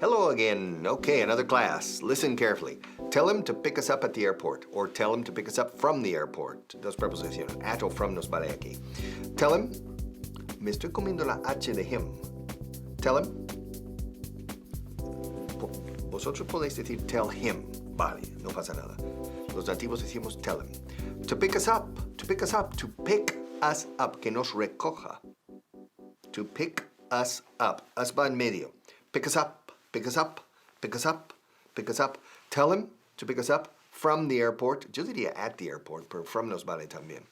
Hello again. Okay, another class. Listen carefully. Tell him to pick us up at the airport, or tell him to pick us up from the airport. Dos preposiciones. At o from nos vale aquí. Tell him. Me estoy comiendo la H de him. Tell him. Vosotros podéis decir tell him. Vale, no pasa nada. Los nativos decimos tell him. To pick us up. To pick us up. To pick us up. Que nos recoja. To pick us up. Us va en medio. Pick us up. Pick us up, pick us up, pick us up. Tell him to pick us up from the airport. Yo diría at the airport, pero from nos vale también.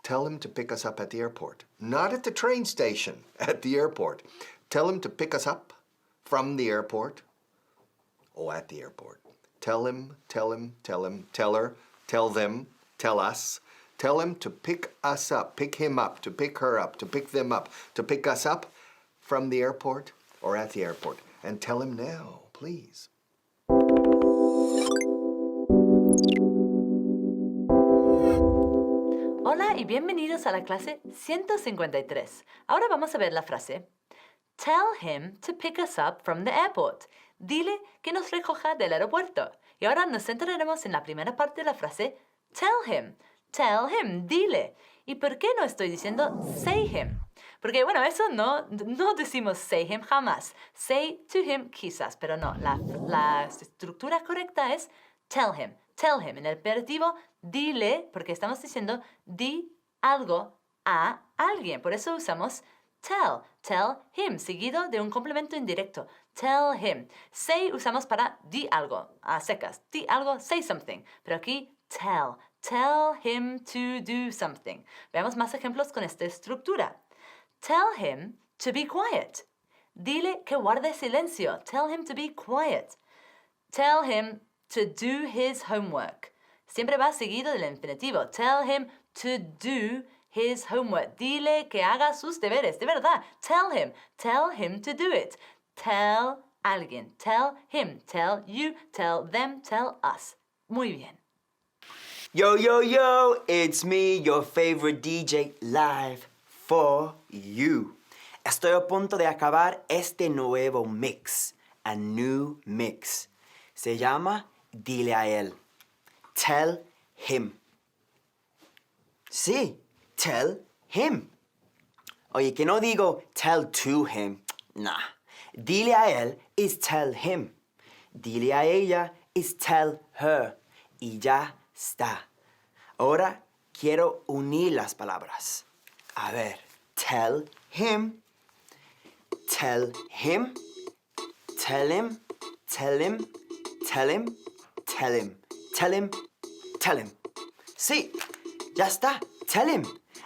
Tell him to pick us up at the airport. Not at the train station, at the airport. Tell him to pick us up from the airport or at the airport. Tell him, tell him, tell him, tell her, tell them, tell us. Tell him to pick us up, pick him up, to pick her up, to pick them up, to pick us up from the airport or at the airport. And tell him now, please. Hola y bienvenidos a la clase 153. Ahora vamos a ver la frase Tell him to pick us up from the airport. Dile que nos recoja del aeropuerto. Y ahora nos centraremos en la primera parte de la frase Tell him. Tell him, dile. ¿Y por qué no estoy diciendo say him? Porque, bueno, eso no decimos say him jamás. Say to him quizás, pero no. La estructura correcta es tell him. Tell him. En el imperativo, dile, porque estamos diciendo di algo a alguien. Por eso usamos tell. Tell him, seguido de un complemento indirecto. Tell him. Say usamos para di algo, a secas. Di algo, say something. Pero aquí, tell. Tell him to do something. Veamos más ejemplos con esta estructura. Tell him to be quiet. Dile que guarde silencio. Tell him to be quiet. Tell him to do his homework. Siempre va seguido del infinitivo. Tell him to do his homework. Dile que haga sus deberes. De verdad. Tell him to do it. Tell alguien. Tell him. Tell you. Tell them. Tell us. Muy bien. Yo, yo, yo, it's me, your favorite DJ, live for you. Estoy a punto de acabar este nuevo mix, a new mix. Se llama Dile a él. Tell him. Sí, tell him. Oye, que no digo tell to him. Nah. Dile a él is tell him. Dile a ella is tell her. Y ya está. Ahora quiero unir las palabras. A ver, tell him, tell him, tell him, tell him, tell him, tell him, tell him, tell him. Sí, ya está, tell him.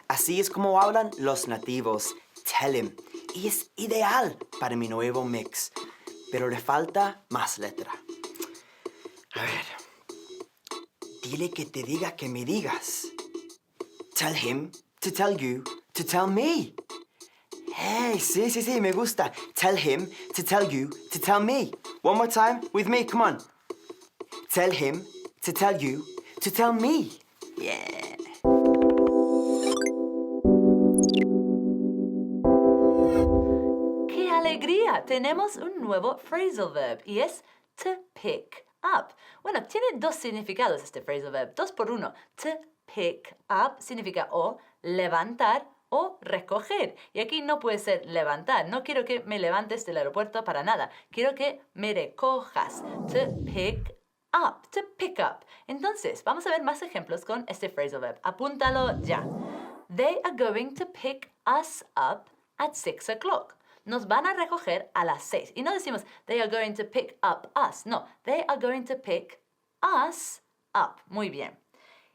Así es como hablan los nativos, tell him. Y es ideal para mi nuevo mix, pero le falta más letra. A ver. Dile que te diga que me digas. Tell him to tell you to tell me. Hey, sí, me gusta. Tell him to tell you to tell me. One more time with me, come on. Tell him to tell you to tell me. Yeah. ¡Qué alegría! Tenemos un nuevo phrasal verb y es to pick up. Bueno, tiene dos significados este phrasal verb, 2 por 1. To pick up significa o levantar o recoger. Y aquí no puede ser levantar. No quiero que me levantes del aeropuerto para nada. Quiero que me recojas. To pick up. To pick up. Entonces, vamos a ver más ejemplos con este phrasal verb. Apúntalo ya. They are going to pick us up at 6 o'clock. Nos van a recoger a las 6. Y no decimos, they are going to pick up us. No, they are going to pick us up. Muy bien.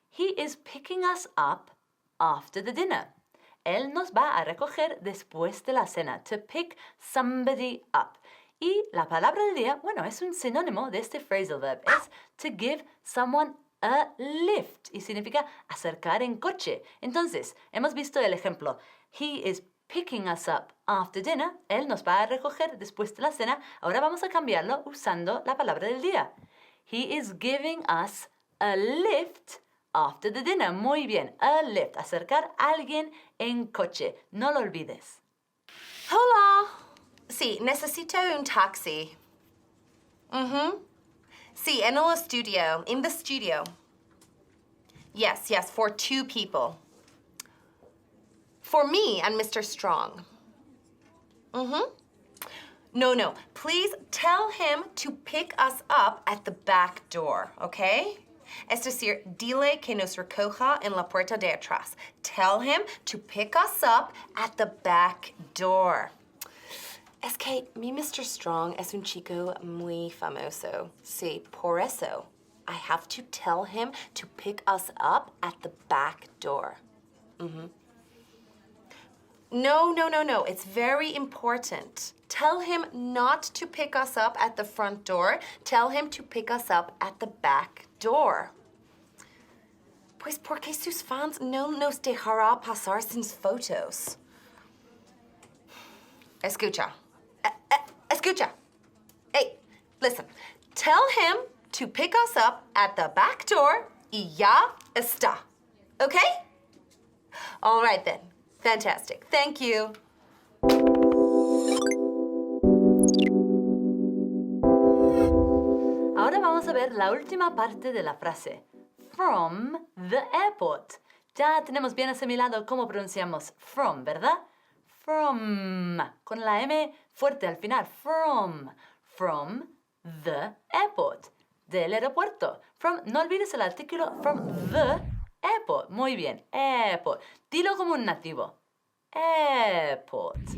He is picking us up after the dinner. Él nos va a recoger después de la cena. To pick somebody up. Y la palabra del día, bueno, es un sinónimo de este phrasal verb. Es to give someone a lift. Y significa acercar en coche. Entonces, hemos visto el ejemplo. He is picking us up after dinner. Él nos va a recoger después de la cena. Ahora vamos a cambiarlo usando la palabra del día. He is giving us a lift after the dinner. Muy bien. A lift. Acercar a alguien en coche. No lo olvides. Hola. Sí, necesito un taxi. Sí, en el estudio, in the studio. Yes, yes, for 2 people. For me and Mr. Strong. No, please tell him to pick us up at the back door, okay? Es decir, dile que nos recoja en la puerta de atrás. Tell him to pick us up at the back door. Es que mi Mr. Strong es un chico muy famoso. Sí, por eso. I have to tell him to pick us up at the back door. No. It's very important. Tell him not to pick us up at the front door. Tell him to pick us up at the back door. Pues porque sus fans no nos dejará pasar sin fotos. Escucha. Escucha. Hey, listen. Tell him to pick us up at the back door y ya está. Okay? All right then. Fantastic. Thank you. Ahora vamos a ver la última parte de la frase. From the airport. Ya tenemos bien asimilado cómo pronunciamos from, ¿verdad? From. Con la M fuerte al final. From. From the airport. Del aeropuerto. From, no olvides el artículo from the airport. Muy bien. Airport. Dilo como un nativo. Airport.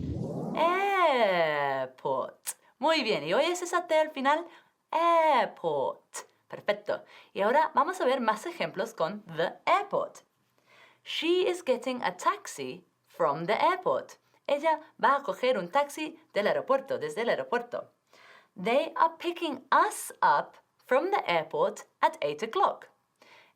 Airport. Muy bien. ¿Y oyes esa T al final? Airport. Perfecto. Y ahora vamos a ver más ejemplos con the airport. She is getting a taxi from the airport. Ella va a coger un taxi del aeropuerto, desde el aeropuerto. They are picking us up from the airport at 8 o'clock.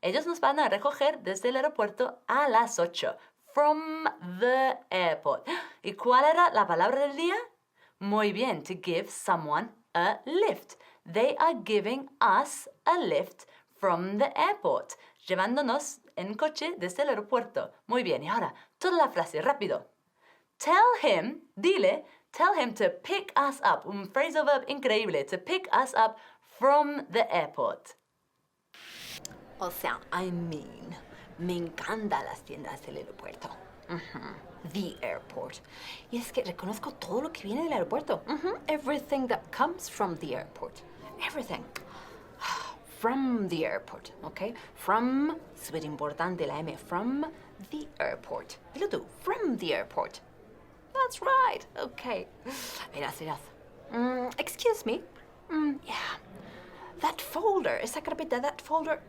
Ellos nos van a recoger desde el aeropuerto a las 8. From the airport. ¿Y cuál era la palabra del día? Muy bien, to give someone a lift. They are giving us a lift from the airport. Llevándonos en coche desde el aeropuerto. Muy bien, y ahora, toda la frase, rápido. Tell him, dile, tell him to pick us up. Un phrasal verb increíble. To pick us up from the airport. O sea, me encantan las tiendas del aeropuerto. The airport. Y es que reconozco todo lo que viene del aeropuerto. Everything that comes from the airport. Everything. From the airport, ¿ok? From, súper importante la M, from the airport. Dilo tú, from the airport. That's right, okay. Verás. Excuse me. Yeah. That folder, esa carpeta, that folder,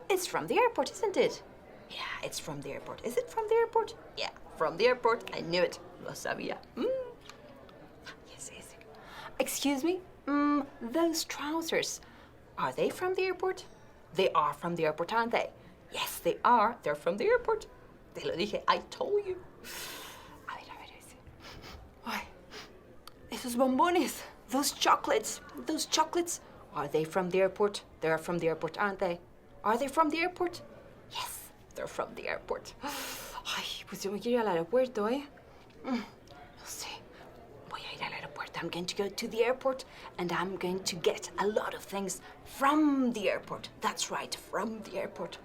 it's from the airport, isn't it? Yeah, it's from the airport. Is it from the airport? Yeah, from the airport. I knew it. Lo sabía. Yes. Excuse me? Those trousers, are they from the airport? They are from the airport, aren't they? Yes, they are. They're from the airport. Te lo dije. I told you. A ver. Ay, esos bombones. Those chocolates. Are they from the airport? They're from the airport, aren't they? Are they from the airport? Yes, they're from the airport. Ay, pues yo me quiero ir al aeropuerto, ¿eh? No sé. Voy a ir al aeropuerto. I'm going to go to the airport and I'm going to get a lot of things from the airport. That's right, from the airport.